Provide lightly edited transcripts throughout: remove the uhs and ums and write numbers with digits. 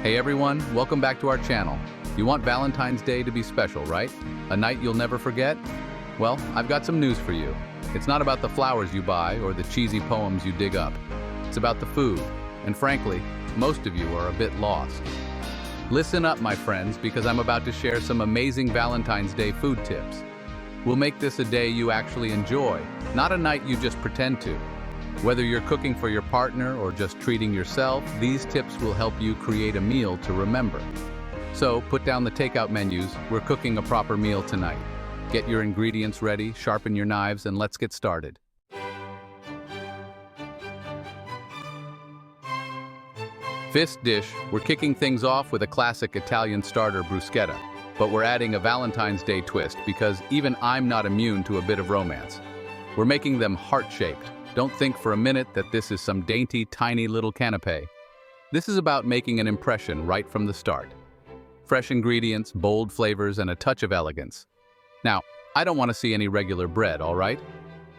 Hey everyone, welcome back to our channel. You want Valentine's Day to be special, right? A night you'll never forget? Well, I've got some news for you. It's not about the flowers you buy or the cheesy poems you dig up. It's about the food, and frankly, most of you are a bit lost. Listen up, my friends, because I'm about to share some amazing Valentine's Day food tips. We'll make this a day you actually enjoy, not a night you just pretend to. Whether you're cooking for your partner or just treating yourself, these tips will help you create a meal to remember. So, put down the takeout menus, we're cooking a proper meal tonight. Get your ingredients ready, sharpen your knives, and let's get started. First dish, we're kicking things off with a classic Italian starter bruschetta, but we're adding a Valentine's Day twist because even I'm not immune to a bit of romance. We're making them heart-shaped. Don't think for a minute that this is some dainty, tiny little canapé. This is about making an impression right from the start. Fresh ingredients, bold flavors, and a touch of elegance. Now, I don't want to see any regular bread, all right?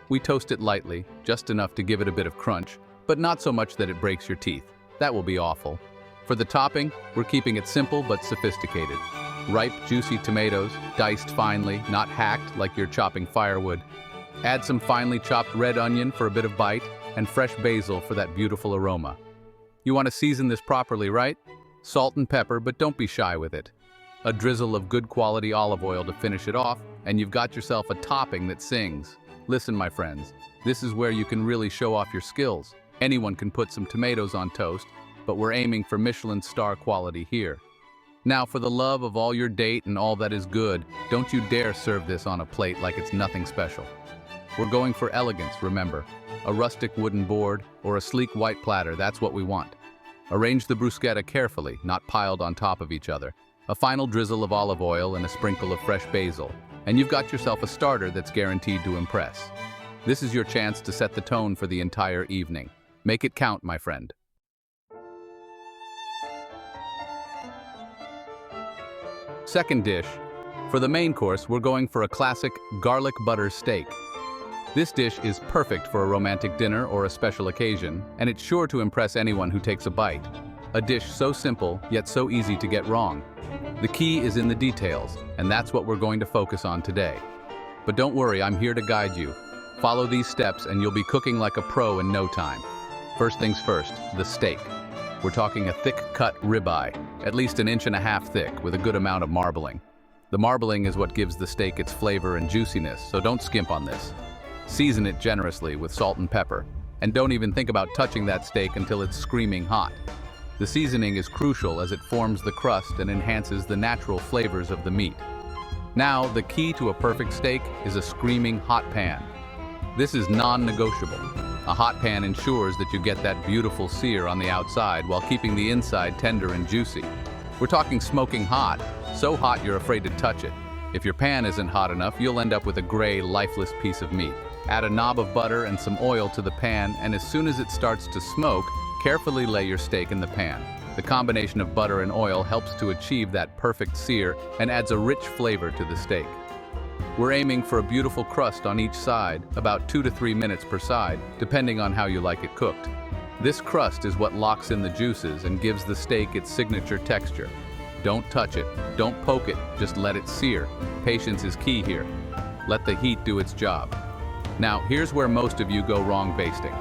We toast it lightly, just enough to give it a bit of crunch, but not so much that it breaks your teeth. That will be awful. For the topping, we're keeping it simple but sophisticated. Ripe, juicy tomatoes, diced finely, not hacked like you're chopping firewood. Add some finely chopped red onion for a bit of bite, and fresh basil for that beautiful aroma. You want to season this properly, right? Salt and pepper, but don't be shy with it. A drizzle of good quality olive oil to finish it off, and you've got yourself a topping that sings. Listen, my friends, this is where you can really show off your skills. Anyone can put some tomatoes on toast, but we're aiming for Michelin star quality here. Now, for the love of all your date and all that is good, don't you dare serve this on a plate like it's nothing special. We're going for elegance, remember. A rustic wooden board or a sleek white platter, that's what we want. Arrange the bruschetta carefully, not piled on top of each other. A final drizzle of olive oil and a sprinkle of fresh basil, and you've got yourself a starter that's guaranteed to impress. This is your chance to set the tone for the entire evening. Make it count, my friend. Second dish. For the main course, we're going for a classic garlic butter steak. This dish is perfect for a romantic dinner or a special occasion, and it's sure to impress anyone who takes a bite. A dish so simple, yet so easy to get wrong. The key is in the details, and that's what we're going to focus on today. But don't worry, I'm here to guide you. Follow these steps and you'll be cooking like a pro in no time. First things first, the steak. We're talking a thick-cut ribeye, at least 1.5 inches thick, with a good amount of marbling. The marbling is what gives the steak its flavor and juiciness, so don't skimp on this. Season it generously with salt and pepper, and don't even think about touching that steak until it's screaming hot. The seasoning is crucial as it forms the crust and enhances the natural flavors of the meat. Now, the key to a perfect steak is a screaming hot pan. This is non-negotiable. A hot pan ensures that you get that beautiful sear on the outside while keeping the inside tender and juicy. We're talking smoking hot, so hot you're afraid to touch it. If your pan isn't hot enough, you'll end up with a gray, lifeless piece of meat. Add a knob of butter and some oil to the pan, and as soon as it starts to smoke, carefully lay your steak in the pan. The combination of butter and oil helps to achieve that perfect sear and adds a rich flavor to the steak. We're aiming for a beautiful crust on each side, about 2 to 3 minutes per side, depending on how you like it cooked. This crust is what locks in the juices and gives the steak its signature texture. Don't touch it, don't poke it, just let it sear. Patience is key here. Let the heat do its job. Now, here's where most of you go wrong basting.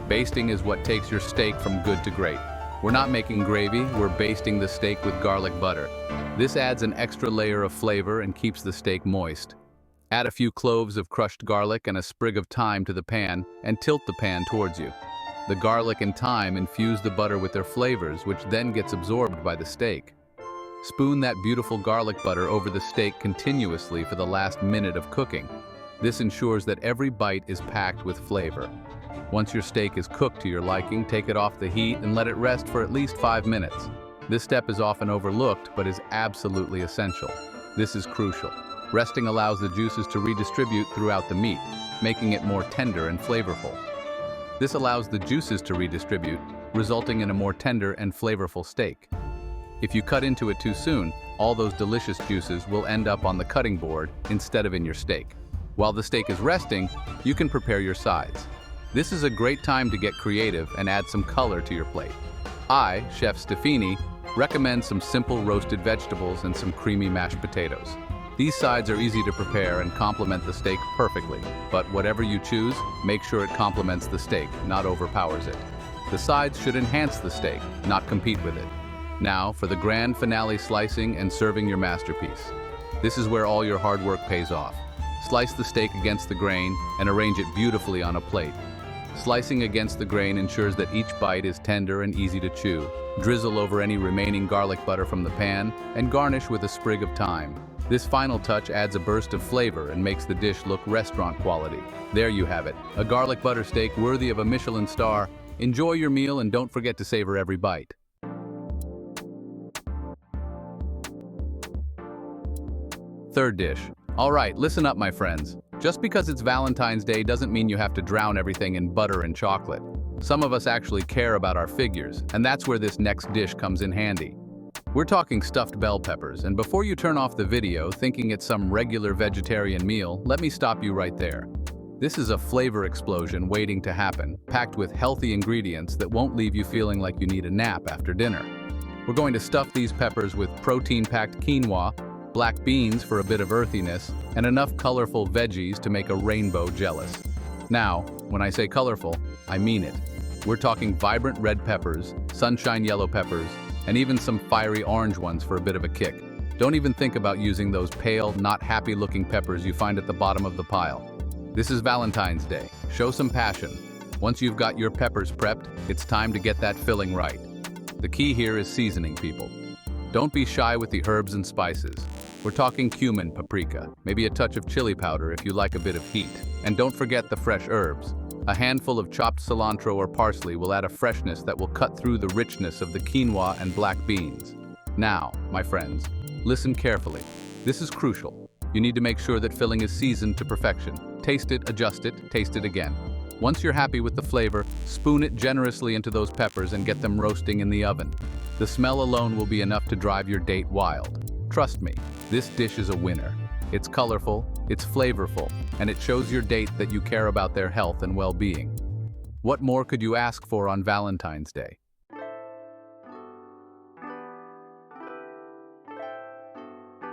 Basting is what takes your steak from good to great. We're not making gravy, we're basting the steak with garlic butter. This adds an extra layer of flavor and keeps the steak moist. Add a few cloves of crushed garlic and a sprig of thyme to the pan and tilt the pan towards you. The garlic and thyme infuse the butter with their flavors, which then gets absorbed by the steak. Spoon that beautiful garlic butter over the steak continuously for the last minute of cooking. This ensures that every bite is packed with flavor. Once your steak is cooked to your liking, take it off the heat and let it rest for at least 5 minutes. This step is often overlooked, but is absolutely essential. This is crucial. Resting allows the juices to redistribute throughout the meat, making it more tender and flavorful. This allows the juices to redistribute, resulting in a more tender and flavorful steak. If you cut into it too soon, all those delicious juices will end up on the cutting board instead of in your steak. While the steak is resting, you can prepare your sides. This is a great time to get creative and add some color to your plate. I, Chef Stefani, Recommend some simple roasted vegetables and some creamy mashed potatoes. These sides are easy to prepare and complement the steak perfectly, but whatever you choose, make sure it complements the steak, not overpowers it. The sides should enhance the steak, not compete with it. Now, for the grand finale, slicing and serving your masterpiece. This is where all your hard work pays off. Slice the steak against the grain and arrange it beautifully on a plate. Slicing against the grain ensures that each bite is tender and easy to chew. Drizzle over any remaining garlic butter from the pan and garnish with a sprig of thyme. This final touch adds a burst of flavor and makes the dish look restaurant quality. There you have it, a garlic butter steak worthy of a Michelin star. Enjoy your meal and don't forget to savor every bite. Third dish. All right, listen up, my friends. Just because it's Valentine's Day doesn't mean you have to drown everything in butter and chocolate. Some of us actually care about our figures, and that's where this next dish comes in handy. We're talking stuffed bell peppers, and before you turn off the video thinking it's some regular vegetarian meal, let me stop you right there. This is a flavor explosion waiting to happen, packed with healthy ingredients that won't leave you feeling like you need a nap after dinner. We're going to stuff these peppers with protein-packed quinoa, black beans for a bit of earthiness, and enough colorful veggies to make a rainbow jealous. Now, when I say colorful, I mean it. We're talking vibrant red peppers, sunshine yellow peppers, and even some fiery orange ones for a bit of a kick. Don't even think about using those pale, not happy-looking peppers you find at the bottom of the pile. This is Valentine's Day. Show some passion. Once you've got your peppers prepped, it's time to get that filling right. The key here is seasoning, people. Don't be shy with the herbs and spices. We're talking cumin, paprika, maybe a touch of chili powder if you like a bit of heat. And don't forget the fresh herbs. A handful of chopped cilantro or parsley will add a freshness that will cut through the richness of the quinoa and black beans. Now, my friends, listen carefully. This is crucial. You need to make sure that filling is seasoned to perfection. Taste it, adjust it, taste it again. Once you're happy with the flavor, spoon it generously into those peppers and get them roasting in the oven. The smell alone will be enough to drive your date wild. Trust me, this dish is a winner. It's colorful, it's flavorful, and it shows your date that you care about their health and well-being. What more could you ask for on Valentine's Day?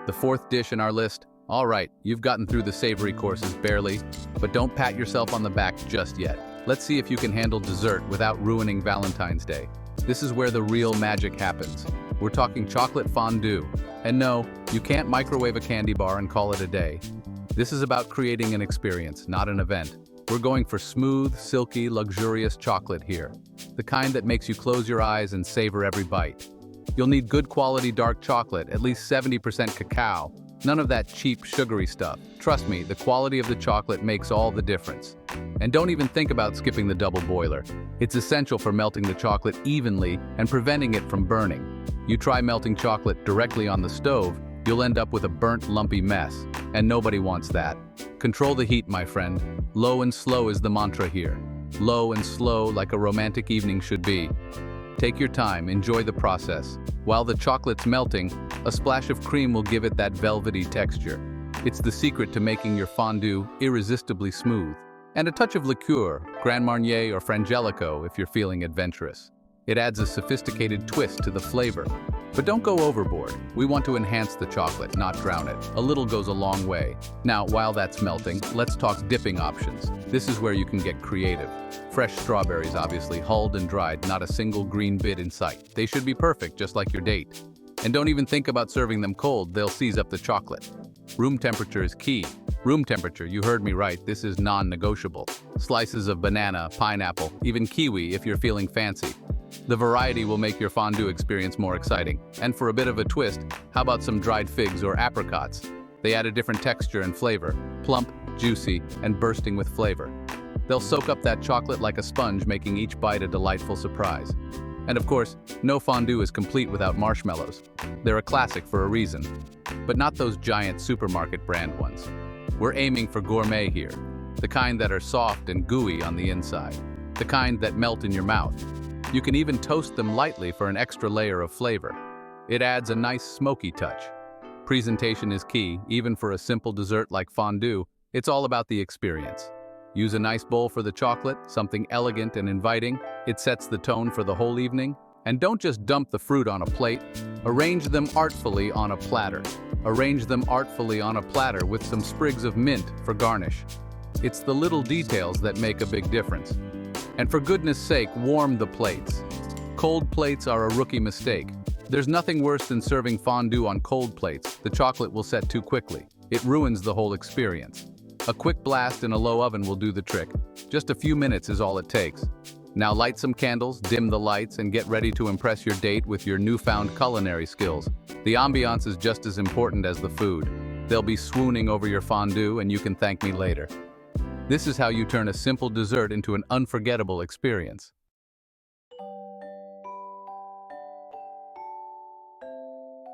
The fourth dish in our list. All right, you've gotten through the savory courses barely, but don't pat yourself on the back just yet. Let's see if you can handle dessert without ruining Valentine's Day. This is where the real magic happens. We're talking chocolate fondue. And no, you can't microwave a candy bar and call it a day. This is about creating an experience, not an event. We're going for smooth, silky, luxurious chocolate here. The kind that makes you close your eyes and savor every bite. You'll need good quality dark chocolate, at least 70% cacao. None of that cheap, sugary stuff. Trust me, the quality of the chocolate makes all the difference. And don't even think about skipping the double boiler. It's essential for melting the chocolate evenly and preventing it from burning. You try melting chocolate directly on the stove, you'll end up with a burnt, lumpy mess. And nobody wants that. Control the heat, my friend. Low and slow is the mantra here. Low and slow, like a romantic evening should be. Take your time, enjoy the process. While the chocolate's melting, a splash of cream will give it that velvety texture. It's the secret to making your fondue irresistibly smooth. And a touch of liqueur, Grand Marnier or Frangelico if you're feeling adventurous. It adds a sophisticated twist to the flavor. But don't go overboard. We want to enhance the chocolate, not drown it. A little goes a long way. Now, while that's melting, let's talk dipping options. This is where you can get creative. Fresh strawberries, obviously, hulled and dried, not a single green bit in sight. They should be perfect, just like your date. And don't even think about serving them cold, they'll seize up the chocolate. Room temperature is key. Room temperature, you heard me right, this is non-negotiable. Slices of banana, pineapple, even kiwi if you're feeling fancy. The variety will make your fondue experience more exciting. And for a bit of a twist, how about some dried figs or apricots? They add a different texture and flavor, plump, juicy, and bursting with flavor. They'll soak up that chocolate like a sponge, making each bite a delightful surprise. And of course, no fondue is complete without marshmallows. They're a classic for a reason, but not those giant supermarket brand ones. We're aiming for gourmet here, the kind that are soft and gooey on the inside, the kind that melt in your mouth. You can even toast them lightly for an extra layer of flavor. It adds a nice smoky touch. Presentation is key, even for a simple dessert like fondue. It's all about the experience. Use a nice bowl for the chocolate, something elegant and inviting. It sets the tone for the whole evening. And don't just dump the fruit on a plate, arrange them artfully on a platter. Arrange them artfully on a platter with some sprigs of mint for garnish. It's the little details that make a big difference. And for goodness sake, warm the plates. Cold plates are a rookie mistake. There's nothing worse than serving fondue on cold plates. The chocolate will set too quickly. It ruins the whole experience. A quick blast in a low oven will do the trick. Just a few minutes is all it takes. Now light some candles, dim the lights, and get ready to impress your date with your newfound culinary skills. The ambiance is just as important as the food. They'll be swooning over your fondue, and you can thank me later. This is how you turn a simple dessert into an unforgettable experience.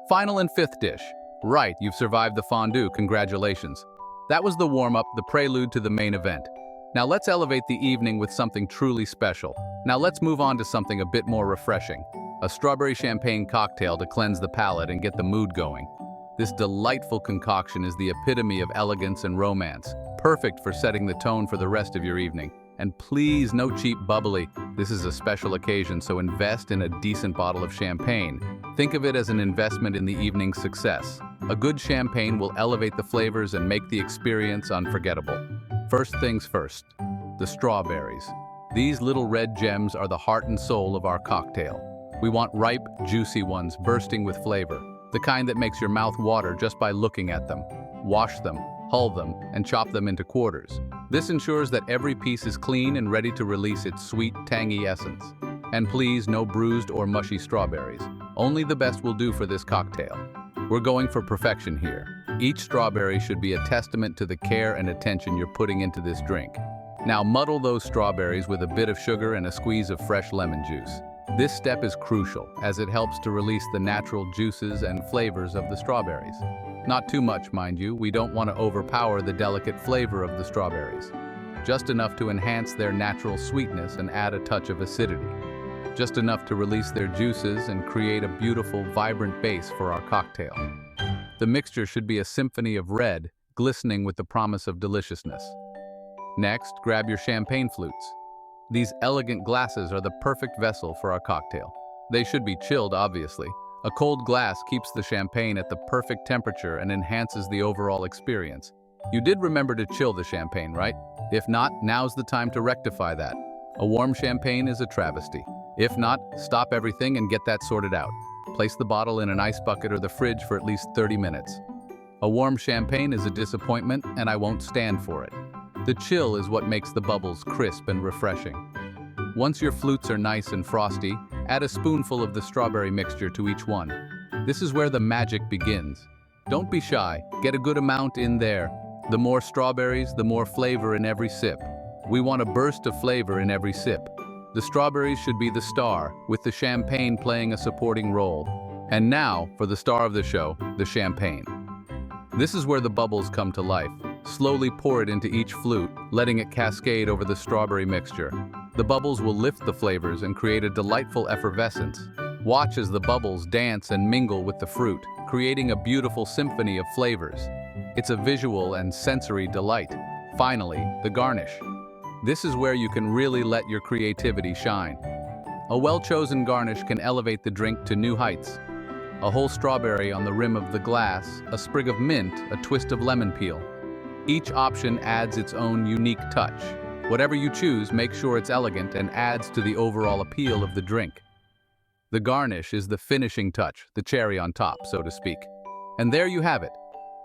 Final and fifth dish. Right, you've survived the fondue, congratulations. That was the warm-up, the prelude to the main event. Now let's elevate the evening with something truly special. Now let's move on to something a bit more refreshing. A strawberry champagne cocktail to cleanse the palate and get the mood going. This delightful concoction is the epitome of elegance and romance, perfect for setting the tone for the rest of your evening. And please, no cheap bubbly. This is a special occasion, so invest in a decent bottle of champagne. Think of it as an investment in the evening's success. A good champagne will elevate the flavors and make the experience unforgettable. First things first, the strawberries. These little red gems are the heart and soul of our cocktail. We want ripe, juicy ones bursting with flavor, the kind that makes your mouth water just by looking at them. Wash them, hull them, and chop them into quarters. This ensures that every piece is clean and ready to release its sweet, tangy essence. And please, no bruised or mushy strawberries. Only the best will do for this cocktail. We're going for perfection here. Each strawberry should be a testament to the care and attention you're putting into this drink. Now muddle those strawberries with a bit of sugar and a squeeze of fresh lemon juice. This step is crucial, as it helps to release the natural juices and flavors of the strawberries. Not too much, mind you. We don't want to overpower the delicate flavor of the strawberries. Just enough to enhance their natural sweetness and add a touch of acidity. Just enough to release their juices and create a beautiful, vibrant base for our cocktail. The mixture should be a symphony of red, glistening with the promise of deliciousness. Next, grab your champagne flutes. These elegant glasses are the perfect vessel for our cocktail. They should be chilled, obviously. A cold glass keeps the champagne at the perfect temperature and enhances the overall experience. You did remember to chill the champagne, right? If not, now's the time to rectify that. A warm champagne is a travesty. If not, stop everything and get that sorted out. Place the bottle in an ice bucket or the fridge for at least 30 minutes. A warm champagne is a disappointment, and I won't stand for it. The chill is what makes the bubbles crisp and refreshing. Once your flutes are nice and frosty, add a spoonful of the strawberry mixture to each one. This is where the magic begins. Don't be shy, get a good amount in there. The more strawberries, the more flavor in every sip. We want a burst of flavor in every sip. The strawberries should be the star, with the champagne playing a supporting role. And now, for the star of the show, the champagne. This is where the bubbles come to life. Slowly pour it into each flute, letting it cascade over the strawberry mixture. The bubbles will lift the flavors and create a delightful effervescence. Watch as the bubbles dance and mingle with the fruit, creating a beautiful symphony of flavors. It's a visual and sensory delight. Finally, the garnish. This is where you can really let your creativity shine. A well-chosen garnish can elevate the drink to new heights. A whole strawberry on the rim of the glass, a sprig of mint, a twist of lemon peel. Each option adds its own unique touch. Whatever you choose, make sure it's elegant and adds to the overall appeal of the drink. The garnish is the finishing touch, the cherry on top, so to speak. And there you have it,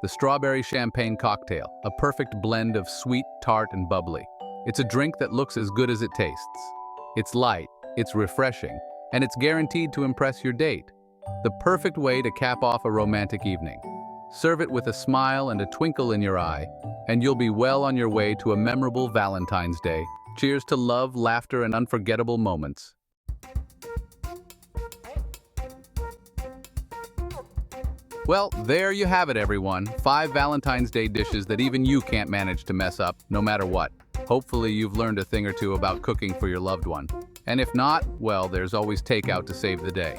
the strawberry champagne cocktail, a perfect blend of sweet, tart, and bubbly. It's a drink that looks as good as it tastes. It's light, it's refreshing, and it's guaranteed to impress your date. The perfect way to cap off a romantic evening. Serve it with a smile and a twinkle in your eye, and you'll be well on your way to a memorable Valentine's Day. Cheers to love, laughter, and unforgettable moments. Well, there you have it, everyone. 5 Valentine's Day dishes that even you can't manage to mess up, no matter what. Hopefully you've learned a thing or two about cooking for your loved one. And if not, well, there's always takeout to save the day.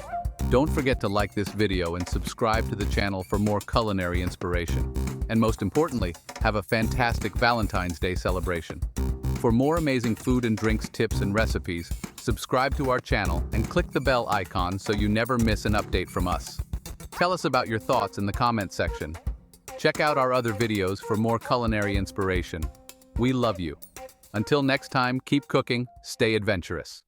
Don't forget to like this video and subscribe to the channel for more culinary inspiration. And most importantly, have a fantastic Valentine's Day celebration. For more amazing food and drinks tips and recipes, subscribe to our channel and click the bell icon so you never miss an update from us. Tell us about your thoughts in the comment section. Check out our other videos for more culinary inspiration. We love you. Until next time, keep cooking, stay adventurous.